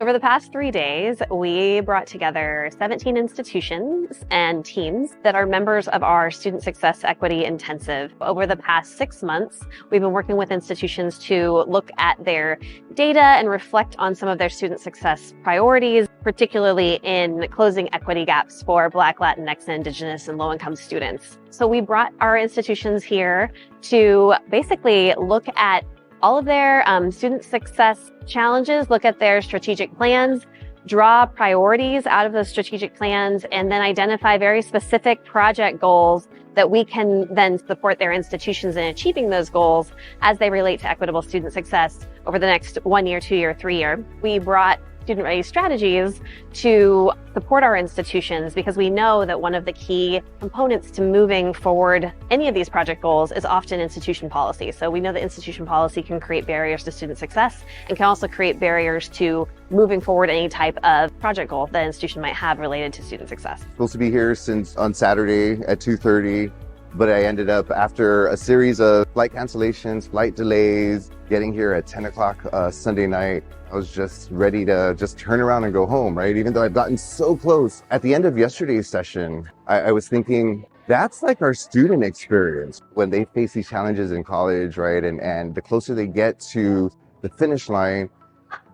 Over the past 3 days, we brought together 17 institutions and teams that are members of our Student Success Equity Intensive. Over the past 6 months, we've been working with institutions to look at their data and reflect on some of their student success priorities, particularly in closing equity gaps for Black, Latinx, and Indigenous and low-income students. So we brought our institutions here to basically look at all of their student success challenges, look at their strategic plans, draw priorities out of those strategic plans, and then identify very specific project goals that we can then support their institutions in achieving those goals as they relate to equitable student success over the next 1 year, 2 year, 3 year. We brought student ready strategies to support our institutions because we know that one of the key components to moving forward any of these project goals is often institution policy. So we know that institution policy can create barriers to student success and can also create barriers to moving forward any type of project goal that an institution might have related to student success. Supposed to be here since on Saturday at 2:30. But I ended up, after a series of flight cancellations, flight delays, getting here at 10 o'clock Sunday night, I was just ready to just turn around and go home, right? Even though I'd gotten so close. At the end of yesterday's session, I was thinking, that's like our student experience when they face these challenges in college, right? And the closer they get to the finish line,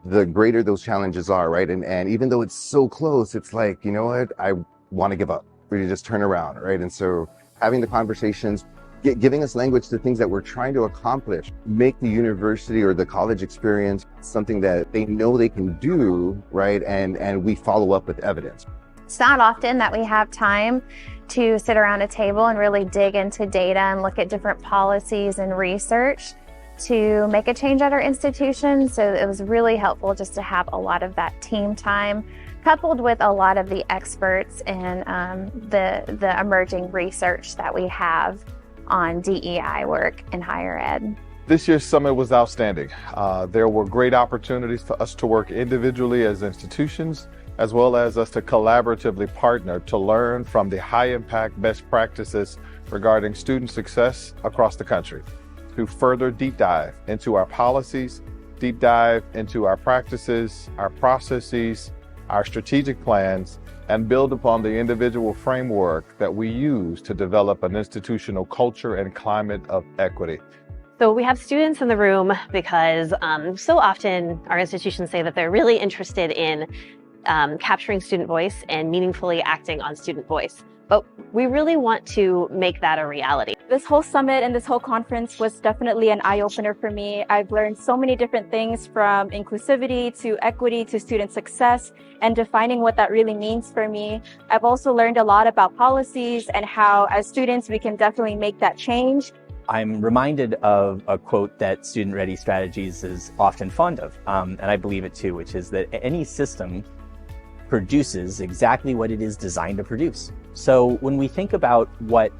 the greater those challenges are, right? And even though it's so close, it's like, you know what? I want to give up. Really just turn around, right? And so having the conversations, giving us language to things that we're trying to accomplish, make the university or the college experience something that they know they can do, right? And we follow up with evidence. It's not often that we have time to sit around a table and really dig into data and look at different policies and research to make a change at our institution. So it was really helpful just to have a lot of that team time, coupled with a lot of the experts and the emerging research that we have on DEI work in higher ed. This year's summit was outstanding. There were great opportunities for us to work individually as institutions, as well as us to collaboratively partner to learn from the high impact best practices regarding student success across the country, to further deep dive into our policies, deep dive into our practices, our processes, our strategic plans, and build upon the individual framework that we use to develop an institutional culture and climate of equity. So we have students in the room because so often our institutions say that they're really interested in capturing student voice and meaningfully acting on student voice. But we really want to make that a reality. This whole summit and this whole conference was definitely an eye-opener for me. I've learned so many different things, from inclusivity to equity to student success, and defining what that really means for me. I've also learned a lot about policies and how, as students, we can definitely make that change. I'm reminded of a quote that Student Ready Strategies is often fond of, and I believe it too, which is that any system produces exactly what it is designed to produce. So when we think about what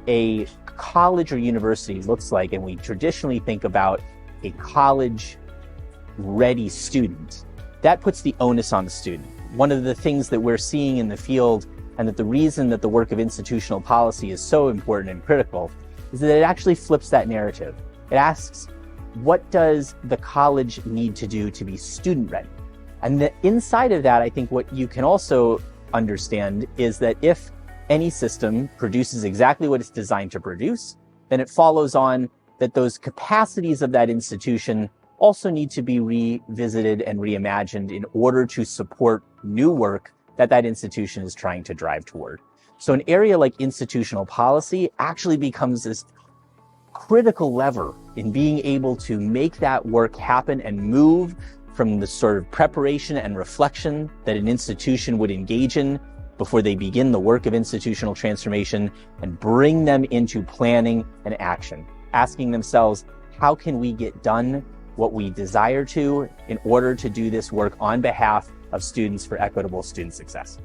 a college or university looks like, and we traditionally think about a college-ready student, that puts the onus on the student. One of the things that we're seeing in the field, and that the reason that the work of institutional policy is so important and critical, is that it actually flips that narrative. It asks, what does the college need to do to be student-ready? And inside of that, I think what you can also understand is that if any system produces exactly what it's designed to produce, then it follows on that those capacities of that institution also need to be revisited and reimagined in order to support new work that that institution is trying to drive toward. So an area like institutional policy actually becomes this critical lever in being able to make that work happen and move from the sort of preparation and reflection that an institution would engage in before they begin the work of institutional transformation, and bring them into planning and action, asking themselves, how can we get done what we desire to in order to do this work on behalf of students for equitable student success?